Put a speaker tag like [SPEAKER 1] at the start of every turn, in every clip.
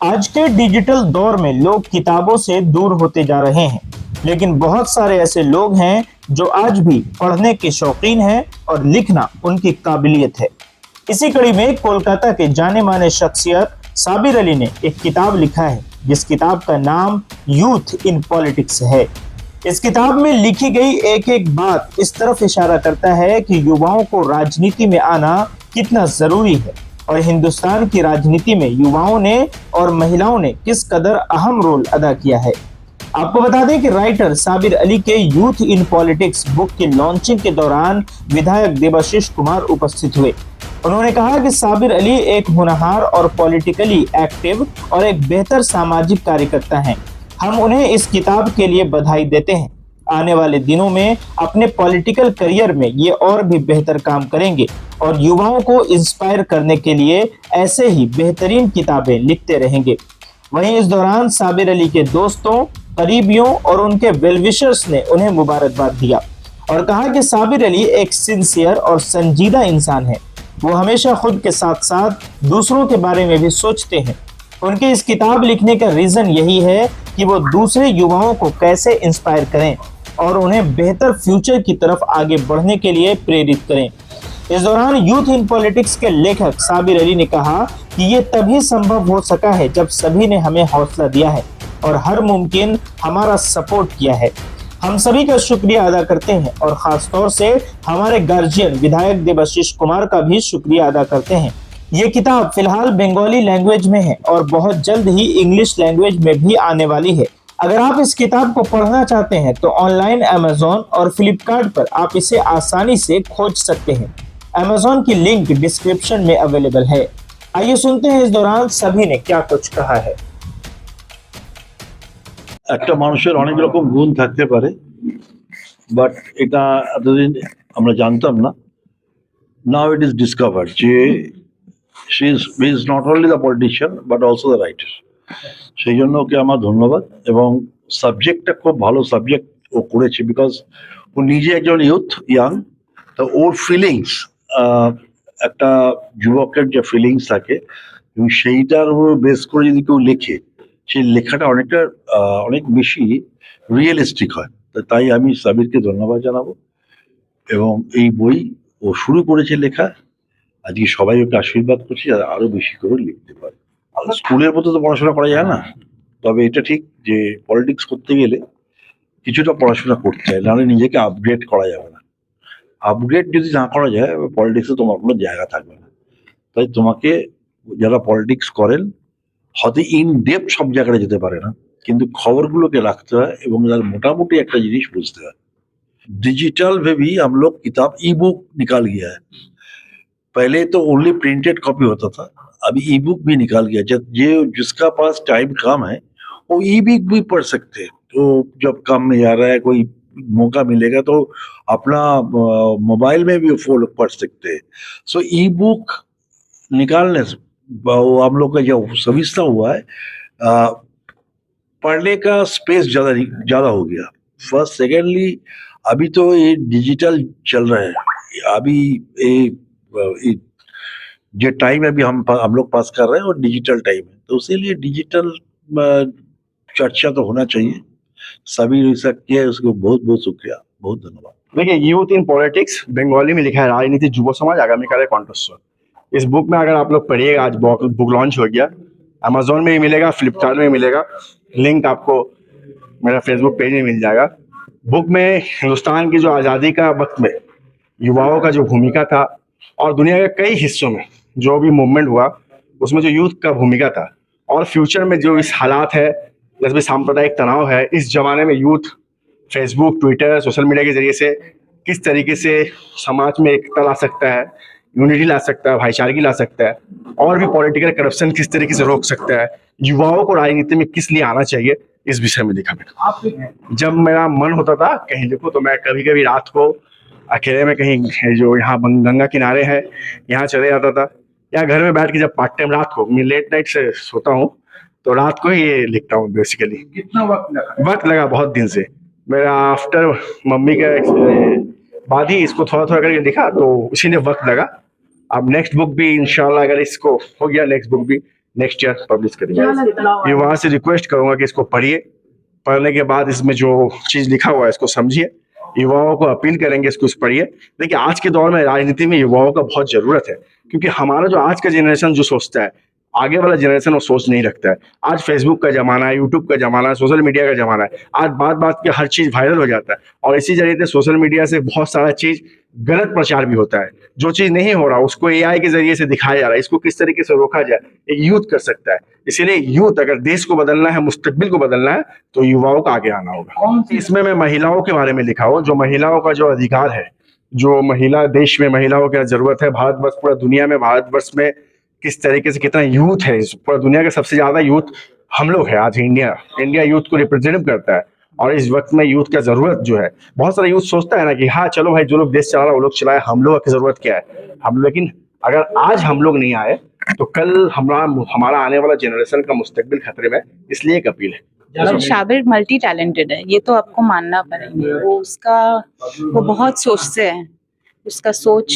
[SPEAKER 1] आज के डिजिटल दौर में लोग किताबों से दूर होते जा रहे हैं, लेकिन बहुत सारे ऐसे लोग हैं जो आज भी पढ़ने के शौकीन हैं और लिखना उनकी काबिलियत है। इसी कड़ी में कोलकाता के जाने माने शख्सियत साबिर अली ने एक किताब लिखा है, जिस किताब का नाम यूथ इन पॉलिटिक्स है। इस किताब में लिखी गई एक एक बात इस तरफ इशारा करता है कि युवाओं को राजनीति में आना कितना जरूरी है और हिंदुस्तान की राजनीति में युवाओं ने और महिलाओं ने किस कदर अहम रोल अदा किया है। आपको बता दें कि राइटर साबिर अली के यूथ इन पॉलिटिक्स बुक के लॉन्चिंग के दौरान विधायक देबाशीष कुमार उपस्थित हुए। उन्होंने कहा कि साबिर अली एक होनहार और पॉलिटिकली एक्टिव और एक बेहतर सामाजिक कार्यकर्ता हैं। हम उन्हें इस किताब के लिए बधाई देते हैं। आने वाले दिनों में अपने पॉलिटिकल करियर में ये और भी बेहतर काम करेंगे और युवाओं को इंस्पायर करने के लिए ऐसे ही बेहतरीन किताबें लिखते रहेंगे। वहीं इस दौरान साबिर अली के दोस्तों, करीबियों और उनके वेलविशर्स ने उन्हें मुबारकबाद दिया और कहा कि साबिर अली एक सिंसियर और संजीदा इंसान है। वो हमेशा खुद के साथ साथ दूसरों के बारे में भी सोचते हैं। उनके इस किताब लिखने का रीजन यही है कि वो दूसरे युवाओं को कैसे इंस्पायर करें और उन्हें बेहतर फ्यूचर की तरफ आगे बढ़ने के लिए प्रेरित करें। इस दौरान यूथ इन पॉलिटिक्स के लेखक साबिर अली ने कहा कि ये तभी संभव हो सका है जब सभी ने हमें हौसला दिया है और हर मुमकिन हमारा सपोर्ट किया है। हम सभी का शुक्रिया अदा करते हैं और खास तौर से हमारे गार्जियन विधायक देबाशीष कुमार का भी शुक्रिया अदा करते हैं। ये किताब फिलहाल बंगाली लैंग्वेज में है और बहुत जल्द ही इंग्लिश लैंग्वेज में भी आने वाली है। अगर आप इस किताब को पढ़ना चाहते हैं तो ऑनलाइन अमेज़न और फ्लिपकार्ट पर आप इसे आसानी से खोज सकते हैं। अमेज़न की लिंक डिस्क्रिप्शन में अवेलेबल है। आइए सुनते हैं इस दौरान सभी ने क्या कुछ कहा है।
[SPEAKER 2] একটা মানুষের অনেক রকম গুণ থাকতে পারে, বাট এটা এতদিন আমরা জানতাম না। নাও ইট ইজ ডিসকভার্ড যে she is not only the politician but also the writer. সেই জন্য ওকে আমার ধন্যবাদ। এবং সাবজেক্টটা খুব ভালো সাবজেক্ট ও করেছে, বিকজ ও নিজে একজন ইয়াং, তো ওর ফিলিংস, একটা যুবকের যে ফিলিংস থাকে এবং সেইটার উপর বেস করে যদি কেউ লেখে, সেই লেখাটা অনেক বেশি রিয়েলিস্টিক হয়। তাই আমি সাবিরকে ধন্যবাদ জানাবো। এবং এই বই ও শুরু করেছে লেখা, আজকে সবাই ওকে আশীর্বাদ করছি আরো বেশি করে লিখতে পারে। স্কুলের মতো তো পড়াশোনা করা যায় না, তবে এটা ঠিক যে পলিটিক্স করতে গেলে কিছুটা পড়াশোনা করতে হয়, নাহলে নিজেকে আপগ্রেড করা যাবে না। আপগ্রেড যদি না করা যায় পলিটিক্সে তোমার কোনো জায়গা থাকবে না। তাই তোমাকে, যারা পলিটিক্স করেন, হয়তো ইন ডেপথ সব জায়গায় যেতে পারে না, কিন্তু খবরগুলোকে রাখতে হয় এবং তার মোটামুটি একটা জিনিস বুঝতে হয়। डिजिटल में भी हम लोग किताब ई बुक निकाल गया है। पहले तो ओनली प्रिंटेड कॉपी होता था, अभी ई बुक भी निकाल गया। जब जिसका पास टाइम कम है वो ई बुक भी पढ़ सकते हैं। तो जब काम में जा रहा है, कोई मौका मिलेगा तो अपना मोबाइल में भी वो लोग पढ़ सकते हैं। सो ई बुक निकालने से हम लोग का जो सुविधा हुआ है, पढ़ने का स्पेस ज़्यादा हो गया। फर्स्ट, सेकेंडली अभी तो ये डिजिटल चल रहा है। अभी जो टाइम अभी हम लोग पास कर रहे हैं वो डिजिटल टाइम है, तो इसीलिए डिजिटल चर्चा तो होना चाहिए। सभी ऐसा किया है, उसको बहुत बहुत शुक्रिया, बहुत धन्यवाद।
[SPEAKER 3] देखिए, यूथ इन पॉलिटिक्स बंगाली में लिखा है, राजनीति युवा समाज आगामी काल कंठस्वर। इस बुक में अगर आप लोग पढ़िएगा, आज बुक लॉन्च हो गया, अमेजोन में भी मिलेगा, फ्लिपकार्ट में मिलेगा, लिंक आपको मेरा फेसबुक पेज में मिल जाएगा। बुक में हिंदुस्तान की जो आज़ादी का वक्त में युवाओं का जो भूमिका था और दुनिया के कई हिस्सों में जो भी मूवमेंट हुआ उसमें जो यूथ का भूमिका था, और फ्यूचर में जो इस हालात है, जैसे सांप्रदायिक तनाव है, इस जमाने में youth Facebook, Twitter, social media के जरिए से किस तरीके से समाज में एकता ला सकता है, यूनिटी ला सकता है, भाईचारगी ला सकता है, और भी पॉलिटिकल करप्शन किस तरीके से रोक सकता है, युवाओं को राजनीति में किस लिए आना चाहिए, इस विषय में लिखा मैंने। जब मेरा मन होता था कहीं लिखो तो मैं कभी कभी रात को अकेले में कहीं जो यहाँ गंगा किनारे है यहाँ चले जाता था, या घर में बैठ के जब पार्ट टाइम रात को, मैं लेट नाइट से सोता हूँ तो रात को ही ये लिखता हूँ बेसिकली।
[SPEAKER 4] कितना
[SPEAKER 3] वक्त लगा बहुत दिन से। मेरा आफ्टर मम्मी के बाद ही इसको थोड़ा थोड़ा करके लिखा, तो इसीलिए वक्त लगा। अब नेक्स्ट बुक भी इंशाल्लाह, अगर इसको हो गया नेक्स्ट बुक भी, नेक्स्ट ईयर पब्लिश करेंगे। युवाओं से रिक्वेस्ट करूंगा कि इसको पढ़िए, पढ़ने के बाद इसमें जो चीज लिखा हुआ है इसको समझिए। युवाओं को अपील करेंगे इसको पढ़िए। देखिए आज के दौर में राजनीति में युवाओं का बहुत जरूरत है, क्योंकि हमारा जो आज का जनरेशन जो सोचता है, आगे वाला जनरेशन वो सोच नहीं रखता है। आज फेसबुक का जमाना है, यूट्यूब का जमाना है, सोशल मीडिया का जमाना है। आज बात बात पे हर चीज वायरल हो जाता है, और इसी जरिए से सोशल मीडिया से बहुत सारा चीज गलत प्रचार भी होता है। जो चीज नहीं हो रहा उसको एआई के जरिए से दिखाया जा रहा है। इसको किस तरीके से रोका जाए, एक यूथ कर सकता है। इसीलिए यूथ, अगर देश को बदलना है, मुस्तकबिल को बदलना है, तो युवाओं का आगे आना होगा। इसमें मैं महिलाओं के बारे में लिखा हूँ, जो महिलाओं का जो अधिकार है, जो महिला देश में महिलाओं की जरूरत है, भारतवर्ष पूरा दुनिया में, भारतवर्ष में किस तरीके से कितना यूथ है, पूरा दुनिया का सबसे ज्यादा यूथ हम लोग है। आज इंडिया यूथ को रिप्रेजेंट करता है, और इस वक्त में यूथ का जरूरत जो है, बहुत सारा यूथ सोचता है ना कि हाँ चलो भाई, जो लोग देश चला रहा है वो लोग चलाए, हम लोग की जरूरत क्या है हम। लेकिन अगर आज हम लोग नहीं आए तो कल हमारा आने वाला जनरेशन का मुस्तकबिल खतरे में। इसलिए एक अपील है।
[SPEAKER 4] शाबिर मल्टी टैलेंटेड है, ये तो आपको मानना पड़ेगा। वो बहुत सोचते हैं, उसका सोच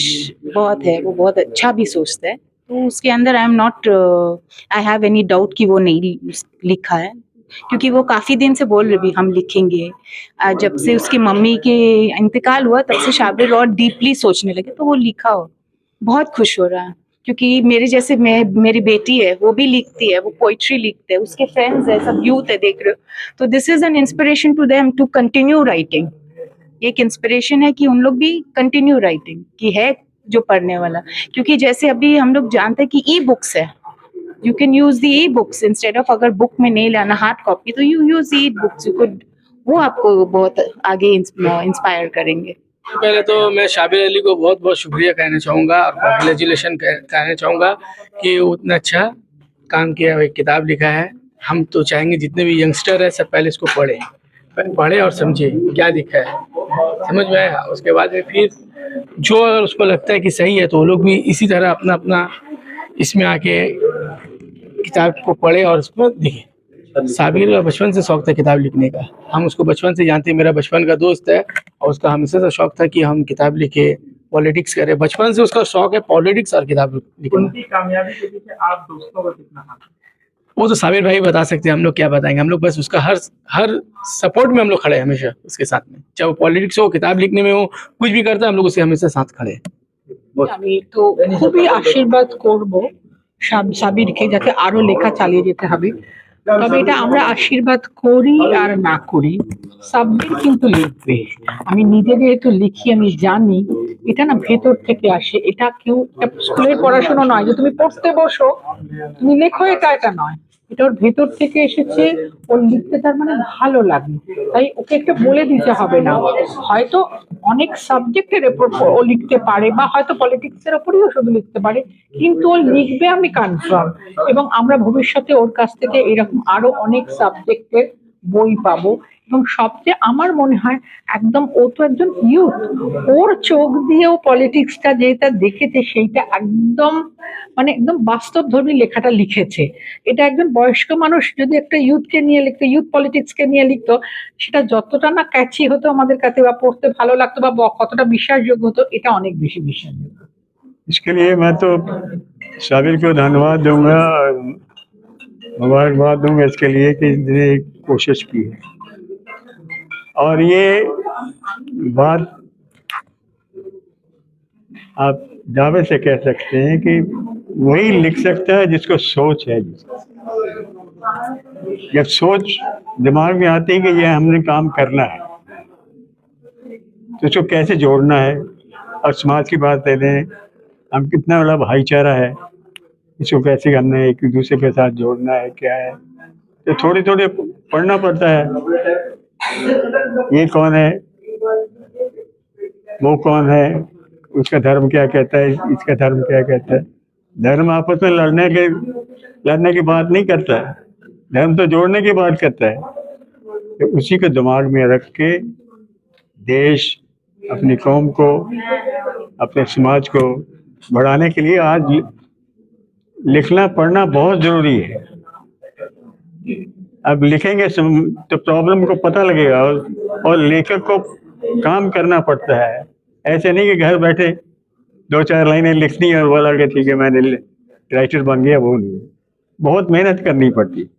[SPEAKER 4] बहुत है, वो बहुत अच्छा भी सोचता है। तो उसके अंदर आई हैव एनी डाउट कि वो नहीं लिखा है, क्योंकि वो काफी दिन से बोल रही हम लिखेंगे। जब से उसकी मम्मी के इंतकाल हुआ तब से शाबिर और डीपली सोचने लगे, तो वो लिखा हो। बहुत खुश हो रहा है, क्योंकि मेरे जैसे मेरी बेटी है, वो भी लिखती है, वो पोइट्री लिखते हैं, उसके फ्रेंड्स है, सब यूथ है, देख रहे हो। तो this is an inspiration to them to continue writing. एक इंस्पिरेशन है कि उन लोग भी कंटिन्यू राइटिंग की है जो पढ़ने वाला। क्योंकि जैसे अभी हम लोग जानते हैं कि ई बुक्स है, you can use the e books instead of, अगर बुक में नहीं लाना हार्ड कॉपी तो you use e books, you could, वो आपको बहुत आगे इंस्पायर करेंगे।
[SPEAKER 5] पहले तो मैं शाबिर अली को बहुत बहुत शुक्रिया कहना चाहूँगा और कॉन्ग्रेचुलेशन कहना चाहूँगा कि उतना अच्छा काम किया, एक किताब लिखा है। हम तो चाहेंगे जितने भी यंगस्टर है सब पहले इसको पढ़े और समझे क्या लिखा है, समझ में आया। उसके बाद में फिर जो अगर उसको लगता है कि सही है तो वो लोग भी इसी तरह अपना अपना इसमें आके किताब को पढ़े और उसको लिखे। शाबिर का बचपन से शौक था किताब लिखने का, हम उसको बचपन से जानते हैं, मेरा बचपन का दोस्त है, और उसका हमेशा से शौक था कि हम किताब लिखे, पॉलिटिक्स करे। बचपन से उसका शौक है पॉलिटिक्स और किताब लिखना।
[SPEAKER 6] उनकी कामयाबी के पीछे आप दोस्तों को कितना हाथ है?
[SPEAKER 5] वो तो शाबिर भाई बता सकते हैं, हम लोग क्या बताएंगे। हम लोग बस उसका हर सपोर्ट में हम लोग खड़े हैं, हमेशा उसके साथ में, चाहे वो पॉलिटिक्स हो, किताब लिखने में हो, कुछ भी करता है, हम लोग उसके हमेशा साथ खड़े हैं।
[SPEAKER 6] আমি তো খুবই আশীর্বাদ করব সাবিরকে যাতে আরো লেখা চালিয়ে যেতে হবে। তবে এটা আমরা আশীর্বাদ করি আর না করি, সাব্বির কিন্তু লিখবে। আমি নিজে যেহেতু লিখি, আমি জানি এটা না ভেতর থেকে আসে। এটা কেউ স্কুলের পড়াশোনা নয় যে তুমি পড়তে বসো তুমি লেখো, এটা নয়। এটা ওর ভেতর থেকে এসেছে, ওর লিখতে তার মানে ভালো লাগে, তাই ওকে একটা বলে দিতে হবে না। হয়তো অনেক সাবজেক্টের উপর ও লিখতে পারে, বা হয়তো পলিটিক্সের উপরেও শুধু লিখতে পারে, কিন্তু ও লিখবে আমি কনফার্ম। এবং আমরা ভবিষ্যতে ওর কাছ থেকে এরকম আরো অনেক সাবজেক্টের বই পাবো। এবং সবচেয়ে আমার মনে হয় একদম, ও তো একজন ইউথ, ওর চোখ দিয়েও পলিটিক্সটা যেটা দেখেছে সেইটা একদম মানে একদম বাস্তবধর্মী লেখাটা লিখেছে। এটা একজন বয়স্ক মানুষ যদি একটা ইউথকে নিয়ে লিখতো, ইউথ পলিটিক্সকে নিয়ে লিখতো, সেটা যতটা না ক্যাচি হতো আমাদের কাছে, বা পড়তে ভালো লাগতো, বা কতটা বিশ্বাসযোগ্য হতো, এটা অনেক বেশি বিশ্বাসযোগ্য।
[SPEAKER 7] इसके लिए मैं तो शाबिर को धन्यवाद दूंगा, मुबारकबाद दूंगा इसके लिए कि इसने कोशिश की है। और ये बात आप दावे से कह सकते हैं कि वही लिख सकता है जिसको सोच है। जब सोच दिमाग में आती है कि ये हमने काम करना है, तो इसको कैसे जोड़ना है। और समाज की बात ले लें, हम कितना बड़ा भाईचारा है, इसको कैसे हमने एक दूसरे के साथ जोड़ना है, क्या है, तो थोड़े थोड़े पढ़ना पड़ता है। ये कौन है, वो कौन है, उसका धर्म क्या कहता है, इसका धर्म क्या कहता है। धर्म आपस में लड़ने की बात नहीं करता है, धर्म तो जोड़ने की बात करता है। तो उसी को दिमाग में रख के देश, अपनी कौम को, अपने समाज को बढ़ाने के लिए आज लिखना पढ़ना बहुत जरूरी है। अब लिखेंगे तो प्रॉब्लम को पता लगेगा, और लेखक को काम करना पड़ता है। ऐसे नहीं कि घर बैठे 2-4 लाइनें लिखनी है और बोला कि ठीक है मैंने राइटर बन गया, वो नहीं। बहुत मेहनत करनी पड़ती है।